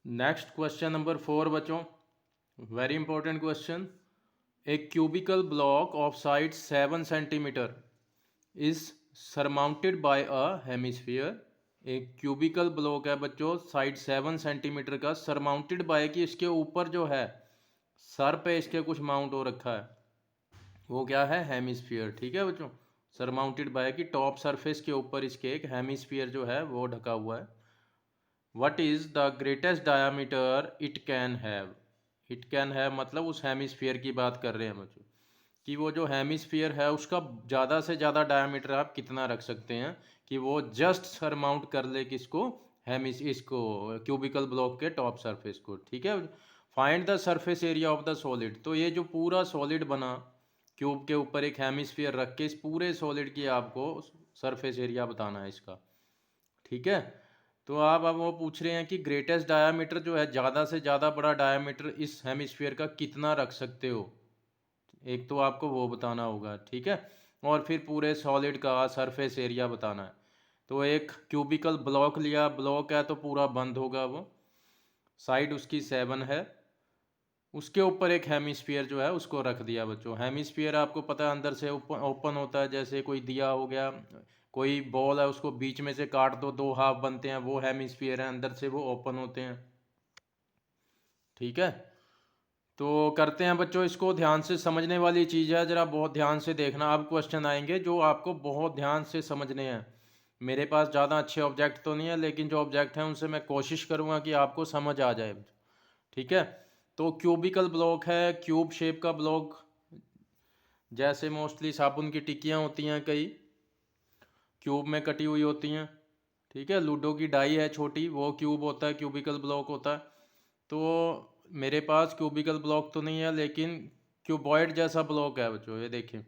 Next question number 4 बच्चों, very important question. A cubical block of side 7 centimetre is surmounted bye a hemisphere. एक cubical block है बच्चों, side 7 centimetre का, surmounted bye कि इसके ऊपर जो है सर पे इसके कुछ माउंट हो रखा है, वो क्या है? हेमिस्फीयर। ठीक है बच्चों, सरमाउंटेड बाय कि टॉप सरफेस के ऊपर इसके एक हेमिस्फीयर जो है वो ढका हुआ है। What is the greatest diameter it can have. It can have मतलब उस हेमिस्फीयर की बात कर रहे हैं बच्चों, कि वो जो हेमिस्फीयर है उसका ज़्यादा से ज़्यादा डायामीटर आप कितना रख सकते हैं कि वो जस्ट सरमाउंट कर ले किसको? इसको क्यूबिकल ब्लॉक के टॉप सरफेस को। ठीक है, find the surface area of the solid. तो ये जो पूरा सॉलिड बना क्यूब के ऊपर एक हेमिस्फीयर रख के, इस पूरे सॉलिड की आपको सरफेस एरिया बताना है इसका। ठीक है, तो आप अब वो पूछ रहे हैं कि ग्रेटेस्ट डायामीटर जो है, ज़्यादा से ज़्यादा बड़ा डायामीटर इस हेमिस्फीयर का कितना रख सकते हो, एक तो आपको वो बताना होगा। ठीक है, और फिर पूरे सॉलिड का सरफेस एरिया बताना है। तो एक क्यूबिकल ब्लॉक लिया, ब्लॉक है तो पूरा बंद होगा वो, साइड उसकी 7 है, उसके ऊपर एक हेमिस्फीयर जो है उसको रख दिया बच्चों। हेमिस्फीयर आपको पता है अंदर से ओपन होता है, जैसे कोई दिया हो गया, कोई बॉल है उसको बीच में से काट दो, दो हाफ बनते हैं, वो हेमिस्फीयर है, अंदर से वो ओपन होते हैं। ठीक है, तो करते हैं बच्चों इसको। ध्यान से समझने वाली चीज़ है, ज़रा बहुत ध्यान से देखना। अब क्वेश्चन आएंगे जो आपको बहुत ध्यान से समझने हैं। मेरे पास ज़्यादा अच्छे ऑब्जेक्ट तो नहीं है, लेकिन जो ऑब्जेक्ट हैं उनसे मैं कोशिश करूँगा कि आपको समझ आ जाए। ठीक है, तो क्यूबिकल ब्लॉक है, क्यूब शेप का ब्लॉक, जैसे मोस्टली साबुन की टिक्कियाँ होती हैं कई, क्यूब में कटी हुई होती हैं। ठीक है, लूडो की डाई है छोटी, वो क्यूब होता है, क्यूबिकल ब्लॉक होता है। तो मेरे पास क्यूबिकल ब्लॉक तो नहीं है, लेकिन क्यूबॉइड जैसा ब्लॉक है बच्चों। ये देखिए,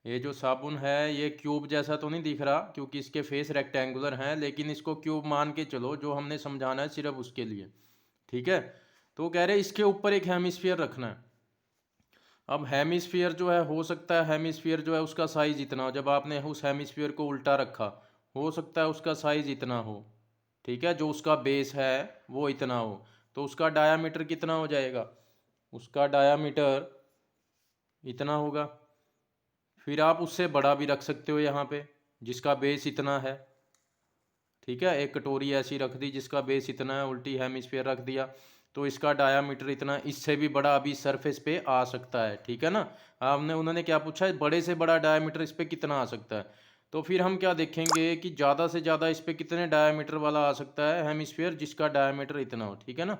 ये जो साबुन है ये क्यूब जैसा तो नहीं दिख रहा क्योंकि इसके फेस रेक्टेंगुलर हैं, लेकिन इसको क्यूब मान के चलो, जो हमने समझाना है सिर्फ उसके लिए। ठीक है, तो कह रहे इसके ऊपर एक हेमिस्फीयर रखना है। अब हेमिस्फीयर जो है, हो सकता है हेमिस्फीयर जो है उसका साइज इतना हो, जब आपने उस हेमिस्फीयर को उल्टा रखा, हो सकता है उसका साइज इतना हो। ठीक है, जो उसका बेस है वो इतना हो, तो उसका डायामीटर कितना हो जाएगा? उसका डायामीटर इतना होगा। फिर आप उससे बड़ा भी रख सकते हो यहाँ पे, जिसका बेस इतना है। ठीक है, एक कटोरी ऐसी रख दी जिसका बेस इतना है, उल्टी हेमिस्फीयर रख दिया, तो इसका डायामीटर इतना, इससे भी बड़ा अभी सरफेस पे आ सकता है। ठीक है ना, आपने उन्होंने क्या पूछा है, बड़े से बड़ा डायामीटर इस पे कितना आ सकता है। तो फिर हम क्या देखेंगे कि ज़्यादा से ज़्यादा इस पे कितने डायामीटर वाला आ सकता है हेमिस्फीयर, जिसका डायामीटर इतना हो। ठीक है ना,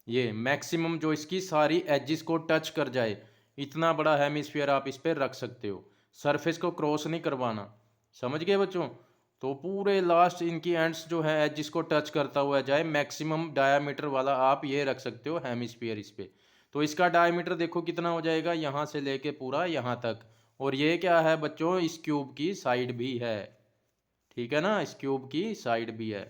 ये मैक्सिमम जो इसकी सारी एजिस को टच कर जाए, इतना बड़ा हेमिस्फीयर आप इस पर रख सकते हो, सरफेस को क्रॉस नहीं करवाना। समझ गए बच्चों? तो पूरे लास्ट इनकी एंड्स जो है एजिस को टच करता हुआ जाए, मैक्सिमम डायामीटर वाला आप ये रख सकते हो हेमिस्फीयर इस पे। तो इसका डायामीटर देखो कितना हो जाएगा, यहाँ से लेके पूरा यहाँ तक। और ये क्या है बच्चों, इस क्यूब की साइड भी है। ठीक है ना, इस क्यूब की साइड भी है।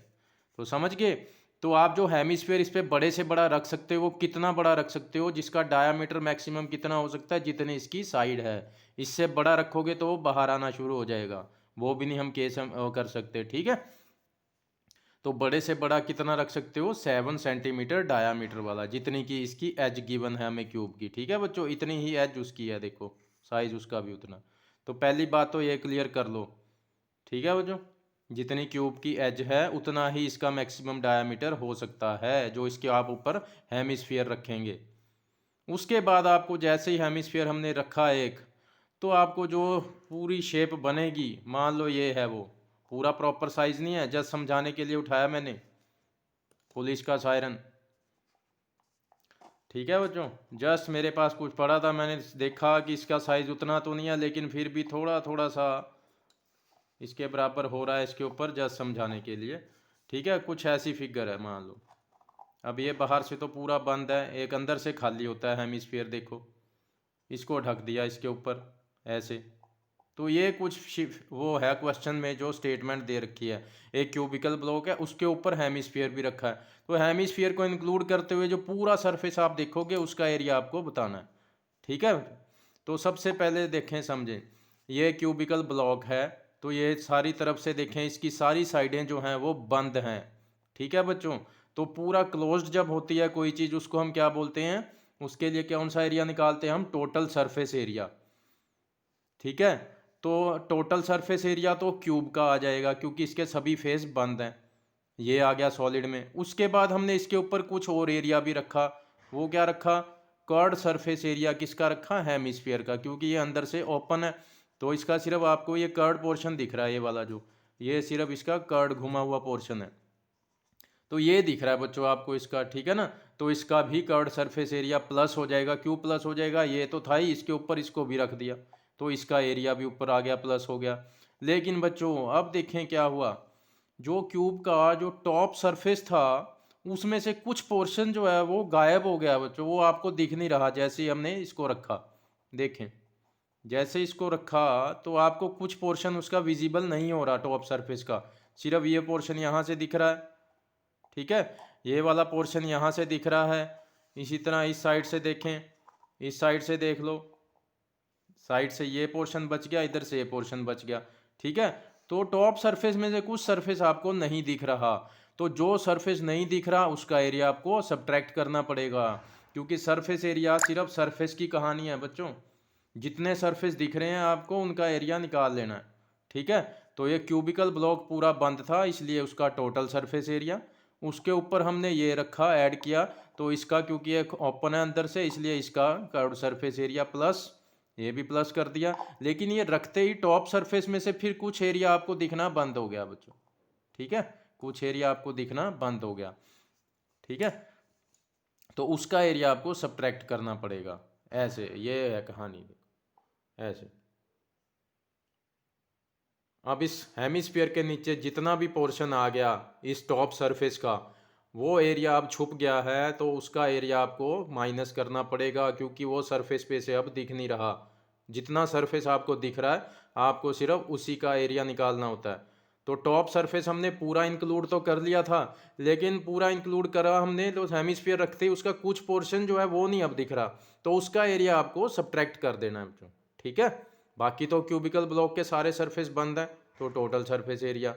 तो समझ गए? तो आप जो हेमिस्फीयर इस पे बड़े से बड़ा रख सकते हो, वो कितना बड़ा रख सकते हो, जिसका डायामीटर मैक्सिमम कितना हो सकता है, जितनी इसकी साइड है। इससे बड़ा रखोगे तो वो बाहर आना शुरू हो जाएगा, वो भी नहीं हम केस कर सकते। ठीक है, तो बड़े से बड़ा कितना रख सकते हो, 7 सेंटीमीटर डायामीटर वाला, जितनी की इसकी एज गिवन है हमें क्यूब की। ठीक है बच्चों, इतनी ही एज उसकी है, देखो साइज उसका भी उतना। तो पहली बात तो ये क्लियर कर लो। ठीक है बच्चों, जितनी क्यूब की एज है उतना ही इसका मैक्सिमम डायामीटर हो सकता है, जो इसके आप ऊपर हेमिस्फीयर रखेंगे। उसके बाद आपको जैसे ही हेमिस्फीयर हमने रखा एक, तो आपको जो पूरी शेप बनेगी, मान लो ये है वो, पूरा प्रॉपर साइज नहीं है, जस्ट समझाने के लिए उठाया मैंने, पुलिस का सायरन। ठीक है बच्चों, जस्ट मेरे पास कुछ पड़ा था, मैंने देखा कि इसका साइज उतना तो नहीं है, लेकिन फिर भी थोड़ा थोड़ा सा इसके बराबर हो रहा है इसके ऊपर, जस्ट समझाने के लिए। ठीक है, कुछ ऐसी फिगर है मान लो। अब ये बाहर से तो पूरा बंद है, एक अंदर से खाली होता है हेमिस्फीयर, देखो इसको ढक दिया इसके ऊपर ऐसे। तो ये कुछ वो है क्वेश्चन में जो स्टेटमेंट दे रखी है, एक क्यूबिकल ब्लॉक है उसके ऊपर हेमिस्फीयर भी रखा है, तो हेमिस्फीयर को इंक्लूड करते हुए जो पूरा सरफेस आप देखोगे उसका एरिया आपको बताना है। ठीक है, तो सबसे पहले देखें समझें, ये क्यूबिकल ब्लॉक है, तो ये सारी तरफ से देखें, इसकी सारी साइडें जो हैं वो बंद हैं। ठीक है बच्चों, तो पूरा क्लोज्ड जब होती है कोई चीज़ उसको हम क्या बोलते हैं, उसके लिए कौन सा एरिया निकालते हैं हम, टोटल सरफेस एरिया। ठीक है, तो टोटल सरफेस एरिया तो क्यूब का आ जाएगा क्योंकि इसके सभी फेस बंद हैं। ये आ गया सॉलिड में। उसके बाद हमने इसके ऊपर कुछ और एरिया भी रखा। वो क्या रखा, कर्ड सरफेस एरिया। किसका रखा, हेमिस्फीयर का, क्योंकि ये अंदर से ओपन है तो इसका सिर्फ आपको ये कर्ड पोर्शन दिख रहा है, ये वाला जो, ये सिर्फ इसका कर्ड घुमा हुआ पोर्शन है, तो ये दिख रहा है बच्चों आपको इसका। ठीक है ना, तो इसका भी कर्ड सरफेस एरिया प्लस हो जाएगा। क्यों प्लस हो जाएगा, ये तो था ही, इसके ऊपर इसको भी रख दिया तो इसका एरिया भी ऊपर आ गया, प्लस हो गया। लेकिन बच्चों अब देखें क्या हुआ, जो क्यूब का जो टॉप सरफेस था उसमें से कुछ पोर्शन जो है वो गायब हो गया बच्चों, वो आपको दिख नहीं रहा जैसे ही हमने इसको रखा। देखें, जैसे इसको रखा तो आपको कुछ पोर्शन उसका विजिबल नहीं हो रहा टॉप सरफेस का, सिर्फ ये पोर्शन यहाँ से दिख रहा है। ठीक है, ये वाला पोर्शन यहाँ से दिख रहा है। इसी तरह इस साइड से देखें, इस साइड से देख लो, साइड से ये पोर्शन बच गया, इधर से ये पोर्शन बच गया। ठीक है, तो टॉप सरफेस में से कुछ सरफेस आपको नहीं दिख रहा, तो जो सरफेस नहीं दिख रहा उसका एरिया आपको सब्ट्रैक्ट करना पड़ेगा, क्योंकि सरफेस एरिया सिर्फ सरफेस की कहानी है बच्चों। जितने सरफेस दिख रहे हैं आपको उनका एरिया निकाल लेना है। ठीक है, तो ये क्यूबिकल ब्लॉक पूरा बंद था इसलिए उसका टोटल सरफेस एरिया, उसके ऊपर हमने ये रखा, ऐड किया, तो इसका क्योंकि एक ओपन है अंदर से इसलिए इसका कर्व्ड सरफेस एरिया प्लस, ये भी प्लस कर दिया। लेकिन ये रखते ही टॉप सरफेस में से फिर कुछ एरिया आपको दिखना बंद हो गया बच्चों। ठीक है, कुछ एरिया आपको दिखना बंद हो गया। ठीक है, तो उसका एरिया आपको सब्ट्रैक्ट करना पड़ेगा। ऐसे ये है कहानी, ऐसे। अब इस हेमिस्फीयर के नीचे जितना भी पोर्शन आ गया इस टॉप सरफेस का, वो एरिया अब छुप गया है तो उसका एरिया आपको माइनस करना पड़ेगा, क्योंकि वो सरफेस पे से अब दिख नहीं रहा। जितना सरफेस आपको दिख रहा है आपको सिर्फ उसी का एरिया निकालना होता है। तो टॉप सरफेस हमने पूरा इंक्लूड तो कर लिया था, लेकिन पूरा इंक्लूड करा हमने तो हेमिस्फीयर रखते ही उसका कुछ पोर्शन जो है वो नहीं अब दिख रहा, तो उसका एरिया आपको सब्ट्रैक्ट कर देना है बच्चों। ठीक है, बाकी तो क्यूबिकल ब्लॉक के सारे सरफेस बंद हैं तो टोटल सरफेस एरिया।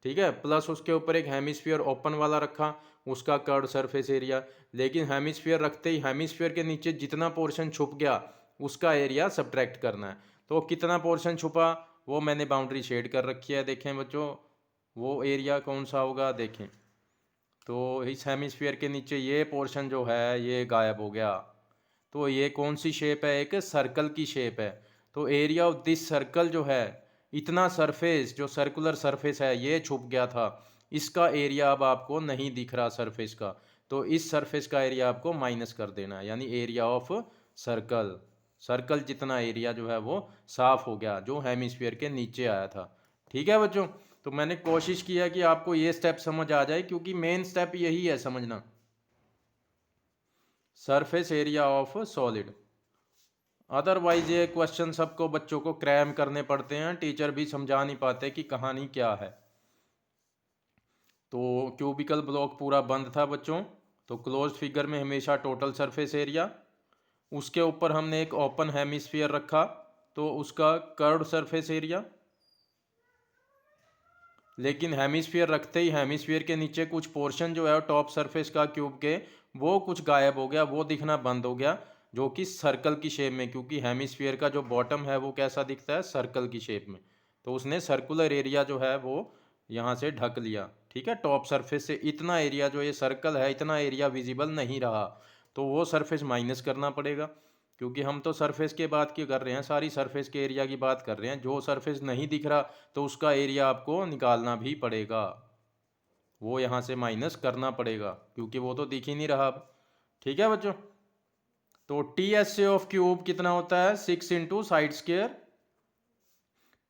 ठीक है, प्लस उसके ऊपर एक हेमिस्फीयर ओपन वाला रखा, उसका कर्ड सरफेस एरिया। लेकिन हेमिस्फीयर रखते ही हेमिस्फीयर के नीचे जितना पोर्शन छुप गया उसका एरिया सब्ट्रैक्ट करना है। तो कितना पोर्शन छुपा वो मैंने बाउंड्री शेड कर रखी है, देखें बच्चों वो एरिया कौन सा होगा। देखें तो इस हेमिस्फीयर के नीचे ये पोर्शन जो है ये गायब हो गया, तो ये कौन सी शेप है, एक सर्कल की शेप है। तो एरिया ऑफ दिस सर्कल जो है, इतना सरफेस जो सर्कुलर सरफेस है ये छुप गया था, इसका एरिया अब आपको नहीं दिख रहा सरफेस का, तो इस सरफेस का एरिया आपको माइनस कर देना है, यानी एरिया ऑफ सर्कल। सर्कल जितना एरिया जो है वो साफ हो गया जो हेमिस्फीयर के नीचे आया था। ठीक है बच्चों, तो मैंने कोशिश किया कि आपको ये स्टेप समझ आ जाए, क्योंकि मेन स्टेप यही है समझना, surface area of solid. Otherwise ये क्वेश्चन सबको बच्चों को क्रैम करने पड़ते हैं, टीचर भी समझा नहीं पाते कि कहानी क्या है। तो क्यूबिकल ब्लॉक पूरा बंद था बच्चों, तो क्लोज फिगर में हमेशा टोटल सरफेस एरिया, उसके ऊपर हमने एक ओपन हेमिस्फीयर रखा तो उसका कर्व्ड सरफेस एरिया। लेकिन हेमिस्फीयर रखते ही हेमिस्फीयर के नीचे कुछ पोर्शन जो है टॉप सरफेस का क्यूब के वो कुछ गायब हो गया, वो दिखना बंद हो गया, जो कि सर्कल की शेप में, क्योंकि हेमिस्फीयर का जो बॉटम है वो कैसा दिखता है, सर्कल की शेप में, तो उसने सर्कुलर एरिया जो है वो यहाँ से ढक लिया। ठीक है, टॉप सरफेस से इतना एरिया जो ये सर्कल है इतना एरिया विजिबल नहीं रहा, तो वो सरफेस माइनस करना पड़ेगा, क्योंकि हम तो सरफेस के बात की कर रहे हैं, सारी सरफेस के एरिया की बात कर रहे हैं। जो सरफेस नहीं दिख रहा तो उसका एरिया आपको निकालना भी पड़ेगा, वो यहाँ से माइनस करना पड़ेगा क्योंकि वो तो दिख ही नहीं रहा अब। ठीक है बच्चों, तो t s A of cube कितना होता है, 6 into side square,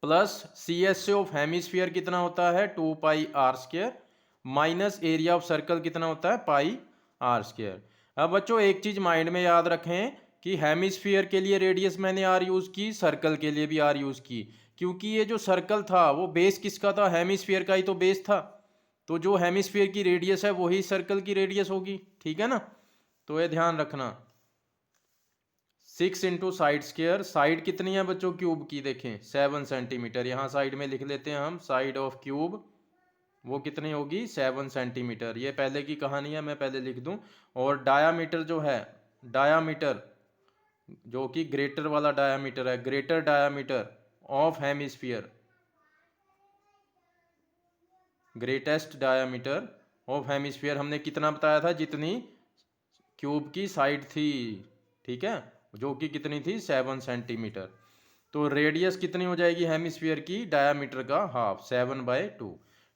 plus c S A of hemisphere कितना होता है, 2 pi r square, minus area of circle कितना होता है, पाई आर स्क्वेयर। अब बच्चों एक चीज माइंड में याद रखें कि हेमिस्फीयर के लिए रेडियस मैंने आर यूज की, सर्कल के लिए भी आर यूज की, क्योंकि ये जो सर्कल था वो बेस किसका था, हेमिस्फीयर का ही तो बेस था, तो जो हेमिस्फीयर की रेडियस है वही सर्कल की रेडियस होगी। ठीक है ना, तो ये ध्यान रखना। 6 इंटू साइड स्क्वेयर, साइड कितनी है बच्चों क्यूब की, देखें 7 सेंटीमीटर, यहाँ साइड में लिख लेते हैं हम साइड ऑफ क्यूब, वो कितनी होगी 7 सेंटीमीटर। ये पहले की कहानी है, मैं पहले लिख दूं। और डायामीटर जो है, डायामीटर जो कि ग्रेटर वाला डायामीटर है, greater diameter of hemisphere, greatest diameter of hemisphere हमने कितना बताया था, जितनी क्यूब की साइड थी, ठीक है, जो कि कितनी थी 7 सेंटीमीटर। तो रेडियस कितनी हो जाएगी हेमिस्फीयर की, डायामीटर का हाफ, 7/2।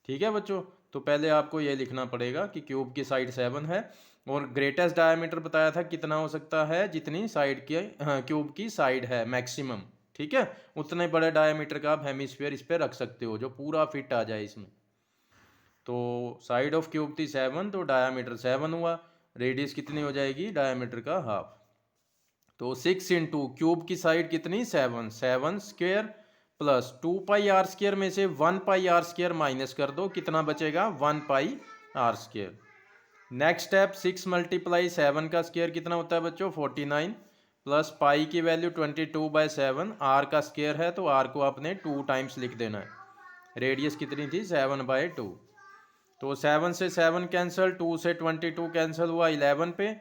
ठीक है बच्चों, तो पहले आपको ये लिखना पड़ेगा कि क्यूब की साइड 7 है और ग्रेटेस्ट डायामीटर बताया था कितना हो सकता है, जितनी साइड की, हाँ, क्यूब की साइड है मैक्सिमम। ठीक है, उतने बड़े डायामीटर का आप हेमिस्फीयर इस पर रख सकते हो जो पूरा फिट आ जाए इसमें। तो साइड ऑफ क्यूब थी 7, तो डायामीटर 7 हुआ, रेडियस कितनी हो जाएगी डायामीटर का हाफ। तो 6 इंटू क्यूब की साइड कितनी 7, 7 स्क्वेयर प्लस 2 पाई r स्क्वेयर में से 1 पाई r स्क्वेयर माइनस कर दो, कितना बचेगा 1 पाई r square. Next step 6 multiply 7 का स्क्वेयर कितना होता है बच्चों 49, प्लस पाई की वैल्यू 22/7, r का स्क्वेयर है तो r को आपने 2 टाइम्स लिख देना है। रेडियस कितनी थी 7/2, तो 7 से 7 कैंसिल, 2 से 22 कैंसिल हुआ 11 पे,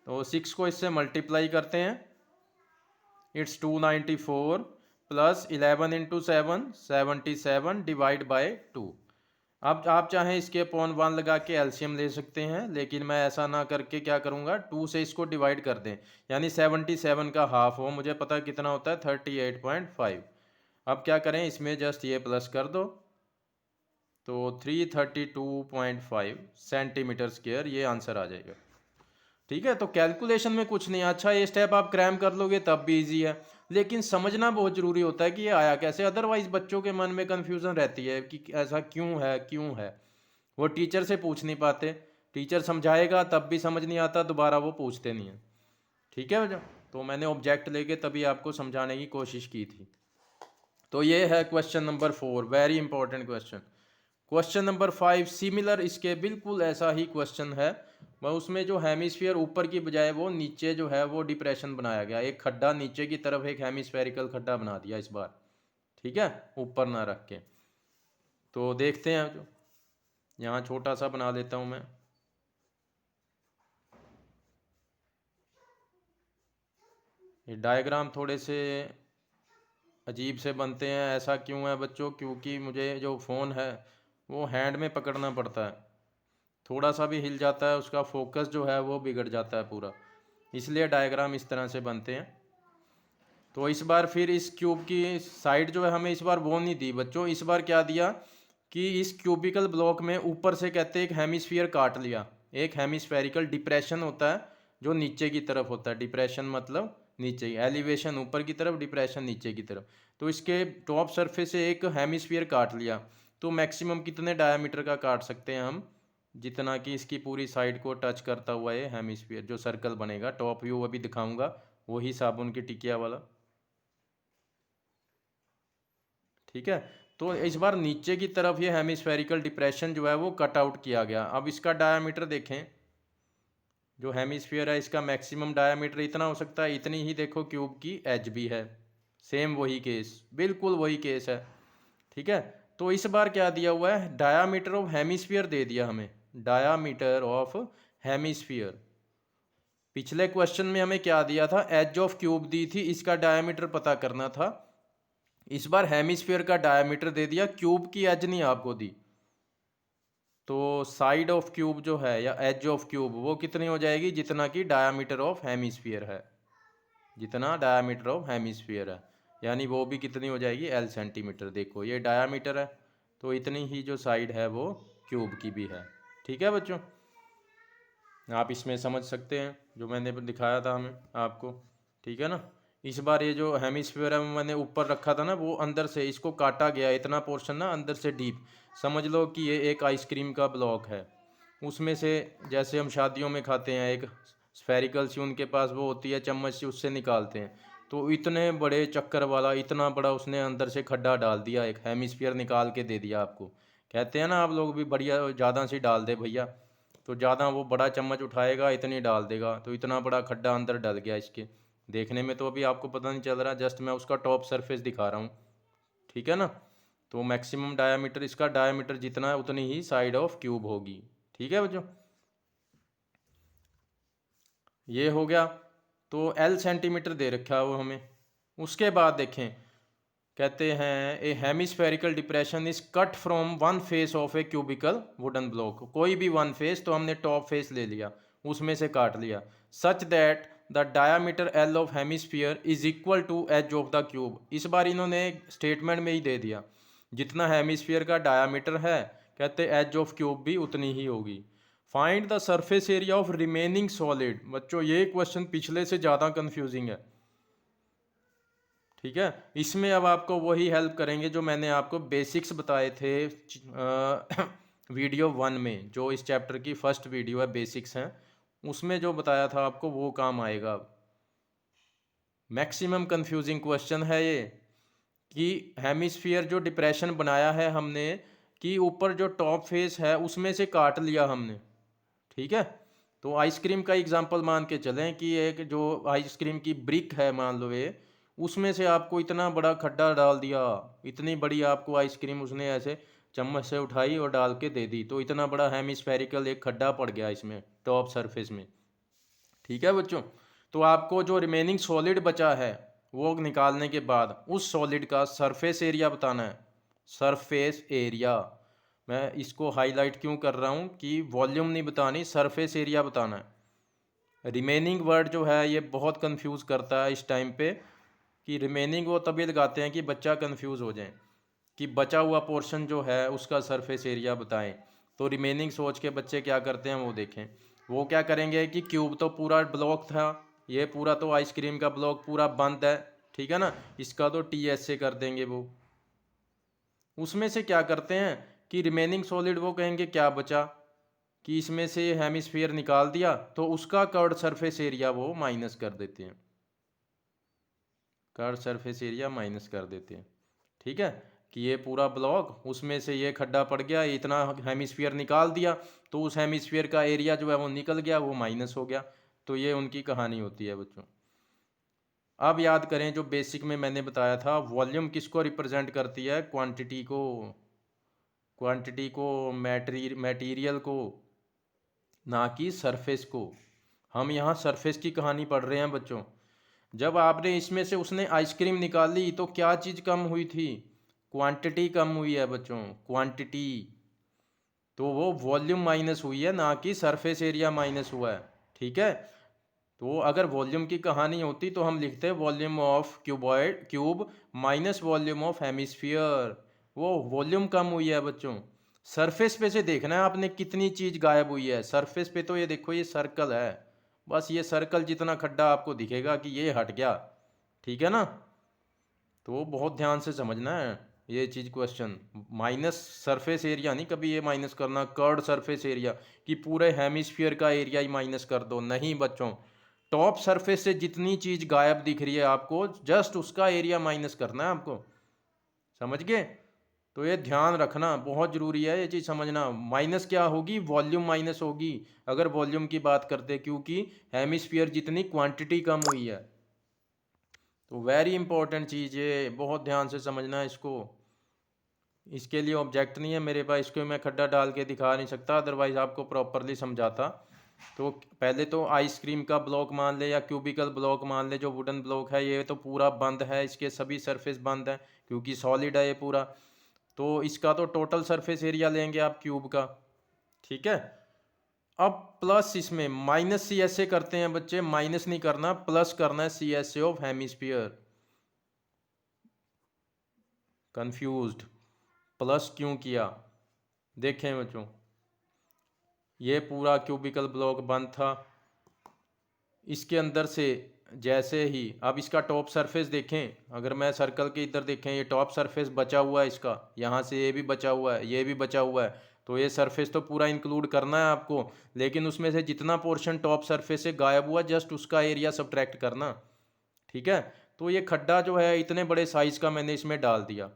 तो 6 को इससे मल्टीप्लाई करते हैं, it's 294 plus 11 into 7 77 divide by 2। अब आप चाहें इसके अपॉन 1 लगा के एलसीएम ले सकते हैं, लेकिन मैं ऐसा ना करके क्या करूँगा, 2 से इसको डिवाइड कर दें, यानी 77 का हाफ हो, मुझे पता कितना होता है 38.5। अब क्या करें, इसमें जस्ट ये प्लस कर दो, तो 332.5 सेंटीमीटर स्क्वायर ये आंसर आ जाएगा। ठीक है, तो कैलकुलेशन में कुछ नहीं, अच्छा ये स्टेप आप क्रैम कर लोगे तब भी इजी है, लेकिन समझना बहुत ज़रूरी होता है कि ये आया कैसे, अदरवाइज बच्चों के मन में कन्फ्यूज़न रहती है कि ऐसा क्यों है क्यों है, वो टीचर से पूछ नहीं पाते, टीचर समझाएगा तब भी समझ नहीं आता, दोबारा वो पूछते नहीं हैं। ठीक है भैया, तो मैंने ऑब्जेक्ट लेके तभी आपको समझाने की कोशिश की थी। तो ये है question number 4, very important question. Question number 5 similar, इसके बिल्कुल ऐसा ही क्वेश्चन है, वह उसमें जो हेमिस्फीयर ऊपर की बजाय वो नीचे जो है वो डिप्रेशन बनाया गया, एक खड्डा नीचे की तरफ, एक हेमिस्फेरिकल खड्डा बना दिया इस बार। ठीक है, ऊपर ना रख के। तो देखते हैं, जो यहाँ छोटा सा बना लेता हूँ मैं। ये डायग्राम थोड़े से अजीब से बनते हैं, ऐसा क्यों है बच्चों, क्योंकि मुझे जो फ़ोन है वो हैंड में पकड़ना पड़ता है, थोड़ा सा भी हिल जाता है उसका फोकस जो है वो बिगड़ जाता है पूरा, इसलिए डायग्राम इस तरह से बनते हैं। तो इस बार फिर इस क्यूब की साइड जो है हमें इस बार वो नहीं दी बच्चों, इस बार क्या दिया कि इस क्यूबिकल ब्लॉक में ऊपर से कहते हैं एक हेमिस्फीयर काट लिया, एक हेमिस्फेरिकल डिप्रेशन होता है जो नीचे की तरफ होता है, डिप्रेशन मतलब नीचे, एलिवेशन ऊपर की तरफ, डिप्रेशन नीचे की तरफ। तो इसके टॉप सरफेस से एक हेमिस्फीयर काट लिया, तो मैक्सिमम कितने डायमीटर का काट सकते हैं हम, जितना कि इसकी पूरी साइड को टच करता हुआ ये हेमिस्फीयर जो सर्कल बनेगा, टॉप व्यू अभी दिखाऊंगा, वही साबुन की टिकिया वाला। ठीक है, तो इस बार नीचे की तरफ ये हेमिस्फेरिकल डिप्रेशन जो है वो कट आउट किया गया। अब इसका डायामीटर देखें, जो हेमिस्फीयर है इसका मैक्सिमम डायामीटर इतना हो सकता है, इतनी ही देखो क्यूब की एज भी है, सेम वही केस, बिल्कुल वही केस है। ठीक है, तो इस बार क्या दिया हुआ है, डायामीटर ऑफ हेमिस्फीयर दे दिया हमें, डायामीटर ऑफ हेमिस्फीयर। पिछले क्वेश्चन में हमें क्या दिया था, एज ऑफ क्यूब दी थी, इसका डायामीटर पता करना था। इस बार हेमिस्फीयर का डायामीटर दे दिया, क्यूब की एज नहीं आपको दी, तो साइड ऑफ क्यूब जो है या एज ऑफ क्यूब वो कितनी हो जाएगी, जितना कि डायामीटर ऑफ हेमिस्फीयर है, जितना डायामीटर ऑफ हेमिस्फीयर है, यानी वो भी कितनी हो जाएगी L सेंटीमीटर। देखो ये डायामीटर है, तो इतनी ही जो साइड है वो क्यूब की भी है। ठीक है बच्चों, आप इसमें समझ सकते हैं जो मैंने दिखाया था हमें आपको। ठीक है ना, इस बार ये जो हेमिस्फीयर है मैंने ऊपर रखा था ना, वो अंदर से इसको काटा गया, इतना पोर्शन ना अंदर से डीप, समझ लो कि ये एक आइसक्रीम का ब्लॉक है, उसमें से जैसे हम शादियों में खाते हैं एक स्फेरिकल सी उनके पास वो होती है चम्मच से, उससे निकालते हैं, तो इतने बड़े चक्कर वाला इतना बड़ा उसने अंदर से खड्डा डाल दिया, एक हेमिस्फीयर निकाल के दे दिया आपको। कहते हैं ना आप लोग भी बढ़िया ज़्यादा सी डाल दे भैया, तो ज़्यादा वो बड़ा चम्मच उठाएगा इतनी डाल देगा, तो इतना बड़ा खड्डा अंदर डल गया इसके। देखने में तो अभी आपको पता नहीं चल रहा, जस्ट मैं उसका टॉप सरफेस दिखा रहा हूँ। ठीक है ना, तो मैक्सिमम डायामीटर, इसका डायामीटर जितना है उतनी ही साइड ऑफ क्यूब होगी। ठीक है बच्चों, ये हो गया। तो एल सेंटीमीटर दे रखा है वो हमें। उसके बाद देखें, कहते हैं a hemispherical depression is cut from one face of a cubical wooden block. कोई भी वन फेस, तो हमने टॉप फेस ले लिया, उसमें से काट लिया, such that the diameter L of hemisphere is equal to edge of the cube. इस बार इन्होंने स्टेटमेंट में ही दे दिया, जितना हेमिस्फीयर का डायामीटर है, कहते एज ऑफ क्यूब भी उतनी ही होगी। Find the surface area of remaining solid. बच्चों ये क्वेश्चन पिछले से ज़्यादा कंफ्यूजिंग है। ठीक है, इसमें अब आपको वही हेल्प करेंगे जो मैंने आपको बेसिक्स बताए थे वीडियो 1 में, जो इस चैप्टर की फर्स्ट वीडियो है, बेसिक्स हैं, उसमें जो बताया था आपको वो काम आएगा। मैक्सिमम कंफ्यूजिंग क्वेश्चन है ये, कि हेमिस्फीयर जो डिप्रेशन बनाया है हमने, कि ऊपर जो टॉप फेस है उसमें से काट लिया हमने। ठीक है, तो आइसक्रीम का एग्जांपल मान के चलें कि एक जो आइसक्रीम की ब्रिक है मान लो ये, उसमें से आपको इतना बड़ा खड्डा डाल दिया, इतनी बड़ी आपको आइसक्रीम उसने ऐसे चम्मच से उठाई और डाल के दे दी, तो इतना बड़ा हेमिस्फेरिकल एक खड्डा पड़ गया इसमें टॉप सरफेस में। ठीक है बच्चों, तो आपको जो रिमेनिंग सॉलिड बचा है वो निकालने के बाद उस सॉलिड का सरफेस एरिया बताना है। सरफेस एरिया, मैं इसको हाईलाइट क्यों कर रहा हूँ कि वॉल्यूम नहीं बतानी, सरफेस एरिया बताना है। रिमेनिंग वर्ड जो है ये बहुत कंफ्यूज करता है इस टाइम पे, कि रिमेनिंग वो तभी लगाते हैं कि बच्चा कंफ्यूज हो जाए, कि बचा हुआ पोर्शन जो है उसका सरफेस एरिया बताएं। तो रिमेनिंग सोच के बच्चे क्या करते हैं वो देखें। वो क्या करेंगे कि क्यूब तो पूरा ब्लॉक था, ये पूरा तो आइसक्रीम का ब्लॉक पूरा बंद है, ठीक है ना, इसका तो टी एस से कर देंगे वो। उसमें से क्या करते हैं कि रिमेनिंग सॉलिड वो कहेंगे क्या बचा, कि इसमें से हेमिस्फीयर निकाल दिया, तो उसका कर्ड सरफेस एरिया वो माइनस कर देते हैं, कर्ड सरफेस एरिया माइनस कर देते हैं। ठीक है, कि ये पूरा ब्लॉक, उसमें से ये खड्डा पड़ गया, इतना हेमिस्फीयर निकाल दिया, तो उस हेमिस्फीयर का एरिया जो है वो निकल गया, वो माइनस हो गया। तो ये उनकी कहानी होती है बच्चों। अब याद करें जो बेसिक में मैंने बताया था, वॉल्यूम किसको रिप्रेजेंट करती है, क्वांटिटी को, क्वांटिटी को, मटेरियल को, ना कि सरफेस को। हम यहाँ सरफेस की कहानी पढ़ रहे हैं बच्चों। जब आपने इसमें से उसने आइसक्रीम निकाली तो क्या चीज़ कम हुई थी, क्वांटिटी कम हुई है बच्चों, क्वांटिटी। तो वो वॉल्यूम माइनस हुई है, ना कि सरफेस एरिया माइनस हुआ है। ठीक है, तो अगर वॉल्यूम की कहानी होती तो हम लिखते volume of cuboid cube minus volume of hemisphere. वो वॉल्यूम कम हुई है बच्चों। सरफेस पे से देखना है आपने कितनी चीज़ गायब हुई है। सरफेस पे तो ये देखो, ये सर्कल है, बस ये सर्कल जितना खड्डा आपको दिखेगा कि ये हट गया। ठीक है ना, तो बहुत ध्यान से समझना है ये चीज़। क्वेश्चन माइनस सरफेस एरिया नहीं कभी ये माइनस करना, कर्ड सरफेस एरिया, कि पूरे हेमिस्फीयर का एरिया ही माइनस कर दो, नहीं बच्चों। टॉप सरफेस से जितनी चीज़ गायब दिख रही है आपको, जस्ट उसका एरिया माइनस करना है आपको। समझ गए, तो ये ध्यान रखना, बहुत ज़रूरी है ये चीज़ समझना। माइनस क्या होगी, वॉल्यूम माइनस होगी अगर वॉल्यूम की बात करते, क्योंकि हेमिस्फीयर जितनी क्वांटिटी कम हुई है। तो वेरी इंपॉर्टेंट चीज़ ये, बहुत ध्यान से समझना है इसको। इसके लिए ऑब्जेक्ट नहीं है मेरे पास, इसको मैं खड्डा डाल के दिखा नहीं सकता, अदरवाइज आपको प्रॉपरली समझाता। तो पहले तो आइसक्रीम का ब्लॉक मान ले या क्यूबिकल ब्लॉक मान ले, जो वुडन ब्लॉक है ये तो पूरा बंद है, इसके सभी सरफेस बंद है क्योंकि सॉलिड है ये पूरा। तो इसका तो टोटल सरफेस एरिया लेंगे आप क्यूब का। ठीक है, अब प्लस इसमें माइनस सी एस ए करते हैं बच्चे, माइनस नहीं करना, प्लस करना है C S A of hemisphere. Confused, plus क्यों किया, देखें बच्चों, ये पूरा क्यूबिकल ब्लॉक बंद था, इसके अंदर से जैसे ही अब इसका टॉप सरफेस देखें, अगर मैं सर्कल के इधर देखें, ये टॉप सरफेस बचा हुआ है इसका, यहाँ से ये भी बचा हुआ है, ये भी बचा हुआ है, तो ये सरफेस तो पूरा इंक्लूड करना है आपको, लेकिन उसमें से जितना पोर्शन टॉप सरफेस से गायब हुआ जस्ट उसका एरिया सब्ट्रैक्ट करना। ठीक है, तो ये खड्डा जो है इतने बड़े साइज़ का मैंने इसमें डाल दिया।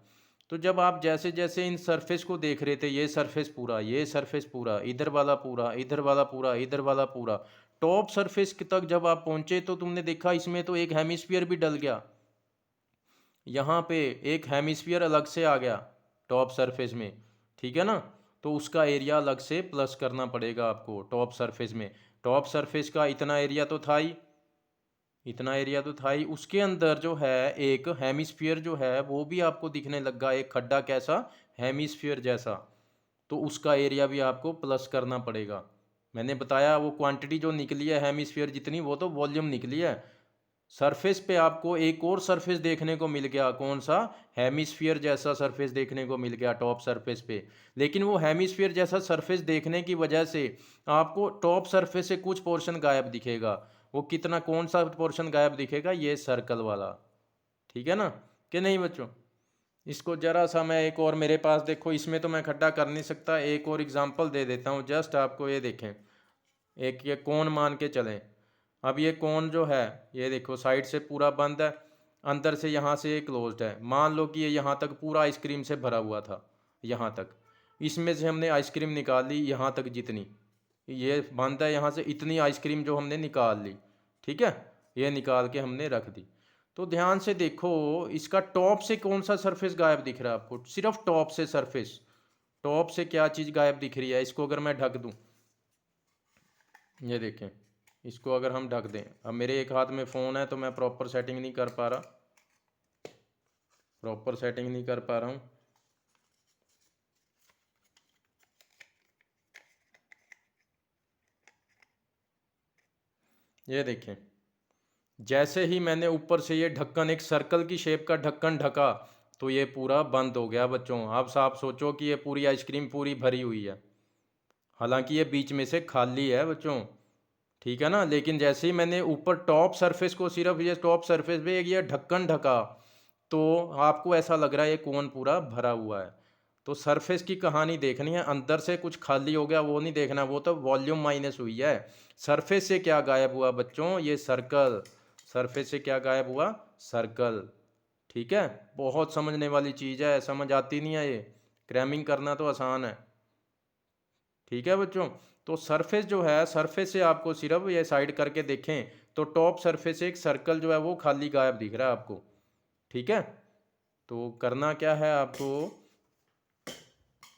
तो जब आप जैसे जैसे इन सरफेस को देख रहे थे, ये सरफेस पूरा, ये सरफेस पूरा, इधर वाला पूरा, इधर वाला पूरा, इधर वाला पूरा, टॉप सरफेस तक जब आप पहुंचे तो तुमने देखा इसमें तो एक हेमिस्फीयर भी डल गया, यहाँ पे एक हेमिस्फीयर अलग से आ गया। टॉप सरफेस में, ठीक है ना। तो उसका एरिया अलग से प्लस करना पड़ेगा आपको टॉप सरफेस में। टॉप सरफेस का इतना एरिया तो था ही, इतना एरिया तो था ही, उसके अंदर जो है एक हेमिस्फीयर जो है वो भी आपको दिखने लगा, एक खड्डा कैसा, हेमिस्फीयर जैसा। तो उसका एरिया भी आपको प्लस करना पड़ेगा। मैंने बताया वो क्वांटिटी जो निकली है हेमिस्फीयर जितनी, वो तो वॉल्यूम निकली है। सरफेस पे आपको एक और सरफेस देखने को मिल गया, कौन सा, हेमिस्फीयर जैसा सरफेस देखने को मिल गया टॉप सरफेस पे। लेकिन वो हेमिस्फीयर जैसा सरफेस देखने की वजह से आपको टॉप सरफेस से कुछ पोर्शन गायब दिखेगा। वो कितना, कौन सा पोर्शन गायब दिखेगा, ये सर्कल वाला, ठीक है ना, कि नहीं बच्चों। इसको जरा सा मैं एक और, मेरे पास देखो इसमें तो मैं खड्डा कर नहीं सकता, एक और एग्जांपल दे देता हूँ जस्ट आपको, ये देखें। एक ये कोन मान के चलें। अब ये कोन जो है, ये देखो साइड से पूरा बंद है, अंदर से यहाँ से ये क्लोज्ड है। मान लो कि ये यहाँ तक पूरा आइसक्रीम से भरा हुआ था, यहाँ तक। इसमें से हमने आइसक्रीम निकाल ली यहाँ तक जितनी, ये बंद है यहाँ से, इतनी आइसक्रीम जो हमने निकाल ली, ठीक है, ये निकाल के हमने रख दी। तो ध्यान से देखो, इसका टॉप से कौन सा सरफेस गायब दिख रहा है आपको, सिर्फ टॉप से सरफेस। टॉप से क्या चीज़ गायब दिख रही है, इसको अगर मैं ढक दूँ, ये देखें, इसको अगर हम ढक दें, अब मेरे एक हाथ में फ़ोन है तो मैं प्रॉपर सेटिंग नहीं कर पा रहा, प्रॉपर सेटिंग नहीं कर पा रहा हूँ। ये देखें, जैसे ही मैंने ऊपर से ये ढक्कन, एक सर्कल की शेप का ढक्कन ढका, तो ये पूरा बंद हो गया बच्चों। अब आप सोचो कि ये पूरी आइसक्रीम पूरी भरी हुई है, हालांकि ये बीच में से खाली है बच्चों, ठीक है ना। लेकिन जैसे ही मैंने ऊपर टॉप सरफेस को, सिर्फ ये टॉप सरफेस पे एक ये ढक्कन ढका, तो आपको ऐसा लग रहा है ये कोन पूरा भरा हुआ है। तो सरफेस की कहानी देखनी है, अंदर से कुछ खाली हो गया वो नहीं देखना, वो तो वॉल्यूम माइनस हुई है। सरफेस से क्या गायब हुआ बच्चों, ये सर्कल। सरफेस से क्या गायब हुआ, सर्कल, ठीक है। बहुत समझने वाली चीज़ है, समझ आती नहीं है ये, क्रैमिंग करना तो आसान है, ठीक है बच्चों। तो सरफेस जो है, सरफेस से आपको सिर्फ ये साइड करके देखें तो टॉप सरफेस से एक सर्कल जो है वो खाली गायब दिख रहा है आपको, ठीक है। तो करना क्या है आपको,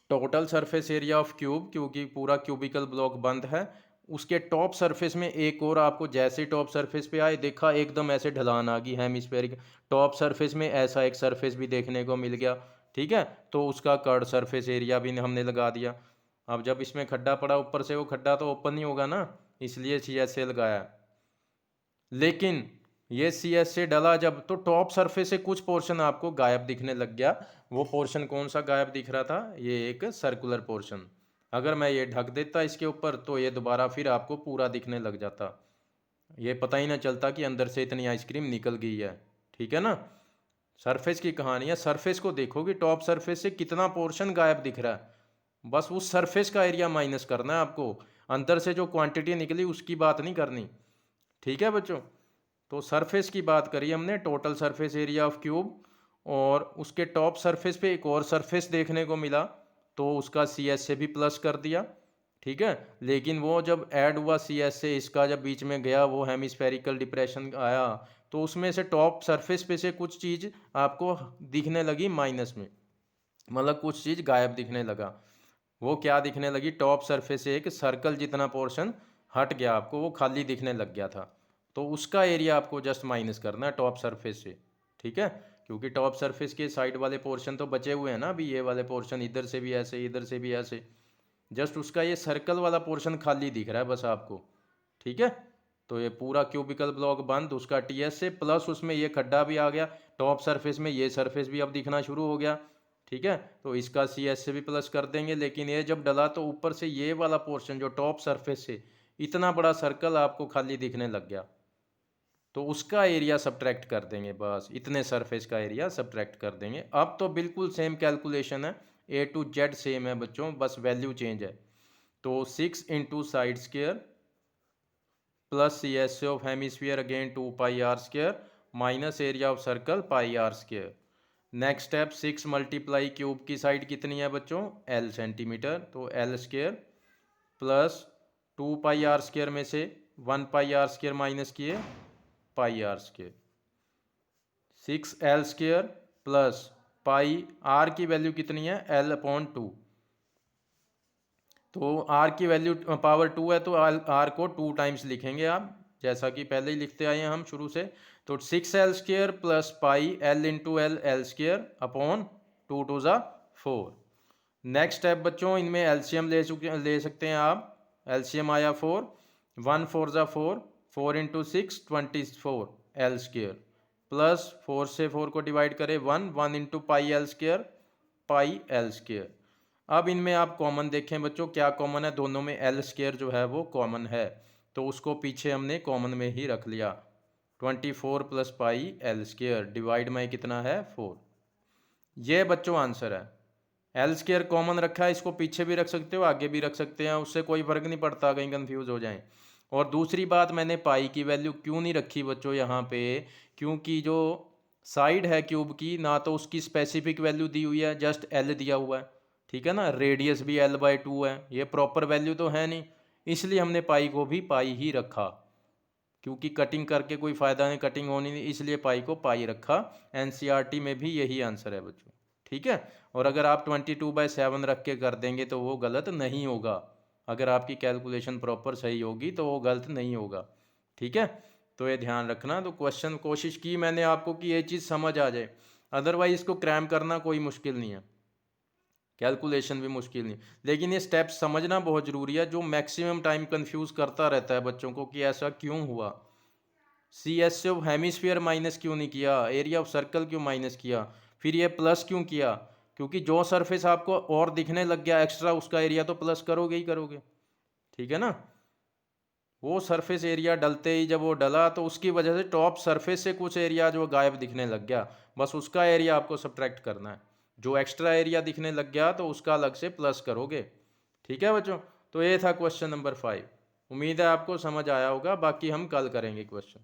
total surface area of cube, क्योंकि पूरा क्यूबिकल ब्लॉक बंद है, उसके टॉप सरफेस में एक और आपको, जैसे टॉप सरफेस पे आए देखा एकदम ऐसे ढलान आ गई हेमिस्फेरिक, टॉप सरफेस में ऐसा एक सरफेस भी देखने को मिल गया, ठीक है। तो उसका कर्ड सरफेस एरिया भी हमने लगा दिया। अब जब इसमें खड्डा पड़ा ऊपर से, वो खड्डा तो ओपन नहीं होगा ना, इसलिए CSA लगाया। लेकिन ये CSA डला जब, तो टॉप सरफेस से कुछ पोर्शन आपको गायब दिखने लग गया। वो पोर्शन कौन सा गायब दिख रहा था, ये एक सर्कुलर पोर्शन। अगर मैं ये ढक देता इसके ऊपर, तो ये दोबारा फिर आपको पूरा दिखने लग जाता, ये पता ही ना चलता कि अंदर से इतनी आइसक्रीम निकल गई है, ठीक है ना। सरफेस की कहानी है, सरफेस को देखो कि टॉप सरफेस से कितना पोर्शन गायब दिख रहा है, बस उस सरफेस का एरिया माइनस करना है आपको, अंदर से जो क्वांटिटी निकली उसकी बात नहीं करनी, ठीक है बच्चों। तो सरफेस की बात करी हमने, total surface area of cube, और उसके टॉप सरफेस पे एक और सरफेस देखने को मिला, तो उसका CSA भी प्लस कर दिया, ठीक है। लेकिन वो जब ऐड हुआ CSA, इसका जब बीच में गया वो हेमिस्फेरिकल डिप्रेशन आया, तो उसमें से टॉप सरफेस पे से कुछ चीज़ आपको दिखने लगी माइनस में, मतलब कुछ चीज़ गायब दिखने लगा। वो क्या दिखने लगी, टॉप सरफेस से एक सर्कल जितना पोर्शन हट गया, आपको वो खाली दिखने लग गया था। तो उसका एरिया आपको जस्ट माइनस करना है टॉप सरफेस से, ठीक है। क्योंकि टॉप सरफेस के साइड वाले पोर्शन तो बचे हुए हैं ना अभी, ये वाले पोर्शन इधर से भी ऐसे, इधर से भी ऐसे, जस्ट उसका ये सर्कल वाला पोर्शन खाली दिख रहा है बस आपको, ठीक है। तो ये पूरा क्यूबिकल ब्लॉक बंद, उसका TSA प्लस उसमें ये खड्डा भी आ गया, टॉप सरफेस में ये सरफेस भी अब दिखना शुरू हो गया, ठीक है। तो इसका CSA भी प्लस कर देंगे। लेकिन ये जब डला तो ऊपर से ये वाला पोर्शन जो टॉप सरफेस से इतना बड़ा सर्कल आपको खाली दिखने लग गया, तो उसका एरिया सब्ट्रैक्ट कर देंगे, बस इतने सरफेस का एरिया सब्ट्रैक्ट कर देंगे। अब तो बिल्कुल सेम कैलकुलेशन है, A to Z सेम है बच्चों, बस वैल्यू चेंज है। तो 6 into side square plus CSA of hemisphere again 2 pi r square minus area of circle pi r square. Next step 6 multiply cube की साइड कितनी है बच्चों, L सेंटीमीटर, तो L square plus 2 pi r square में से 1 pi r square minus किए pi r square, 6L square plus pi, are की value कितनी है, L/2। तो आर की वैल्यू पावर 2 है तो आर को 2 टाइम्स लिखेंगे आप, जैसा कि पहले ही लिखते आए हैं हम शुरू से। तो 6L² plus pi L/L L² upon 2 × 4। Next step बच्चों, इनमें एलसीएम ले सकते हैं आप। एलसीएम आया 4, 1 4 ज़ा 4, 4 × 6 24 L² प्लस 4 से 4 को डिवाइड करें 1 × पाई L²। अब इनमें आप कॉमन देखें बच्चों, क्या कॉमन है, दोनों में L² जो है वो कॉमन है, तो उसको पीछे हमने कॉमन में ही रख लिया। 24 प्लस पाई L² डिवाइड में कितना है 4। ये बच्चों आंसर है। L² कॉमन रखा है, इसको पीछे भी रख सकते हो आगे भी रख सकते हैं, उससे कोई फर्क नहीं पड़ता कहीं कंफ्यूज हो जाएं। और दूसरी बात, मैंने पाई की वैल्यू क्यों नहीं रखी बच्चों यहाँ पे, क्योंकि जो साइड है क्यूब की ना तो उसकी स्पेसिफिक वैल्यू दी हुई है, जस्ट L दिया हुआ है, ठीक है ना, रेडियस भी L/2 है, ये प्रॉपर वैल्यू तो है नहीं, इसलिए हमने पाई को भी पाई ही रखा, क्योंकि कटिंग करके कोई फ़ायदा नहीं, कटिंग होनी नहीं, इसलिए पाई को पाई रखा। एनसीईआरटी में भी यही आंसर है बच्चों, ठीक है। और अगर आप 22/7 रख के कर देंगे तो वो गलत नहीं होगा, अगर आपकी कैलकुलेशन प्रॉपर सही होगी तो वो गलत नहीं होगा, ठीक है। तो ये ध्यान रखना। तो क्वेश्चन कोशिश की मैंने आपको कि ये चीज़ समझ आ जाए, अदरवाइज इसको क्रैम करना कोई मुश्किल नहीं है, कैलकुलेशन भी मुश्किल नहीं, लेकिन ये स्टेप्स समझना बहुत ज़रूरी है। जो मैक्सिमम टाइम कंफ्यूज करता रहता है बच्चों को कि ऐसा क्यों हुआ, CS ऑफ हेमिस्फीयर माइनस क्यों नहीं किया, एरिया ऑफ सर्कल क्यों माइनस किया, फिर ये प्लस क्यों किया, क्योंकि जो सरफेस आपको और दिखने लग गया एक्स्ट्रा, उसका एरिया तो प्लस करोगे ही करोगे, ठीक है ना। वो सरफेस एरिया डलते ही जब वो डला तो उसकी वजह से टॉप सरफेस से कुछ एरिया जो गायब दिखने लग गया, बस उसका एरिया आपको सब्ट्रैक्ट करना है। जो एक्स्ट्रा एरिया दिखने लग गया तो उसका अलग से प्लस करोगे, ठीक है बच्चों। तो ये था क्वेश्चन नंबर 5। उम्मीद है आपको समझ आया होगा, बाकी हम कल करेंगे क्वेश्चन।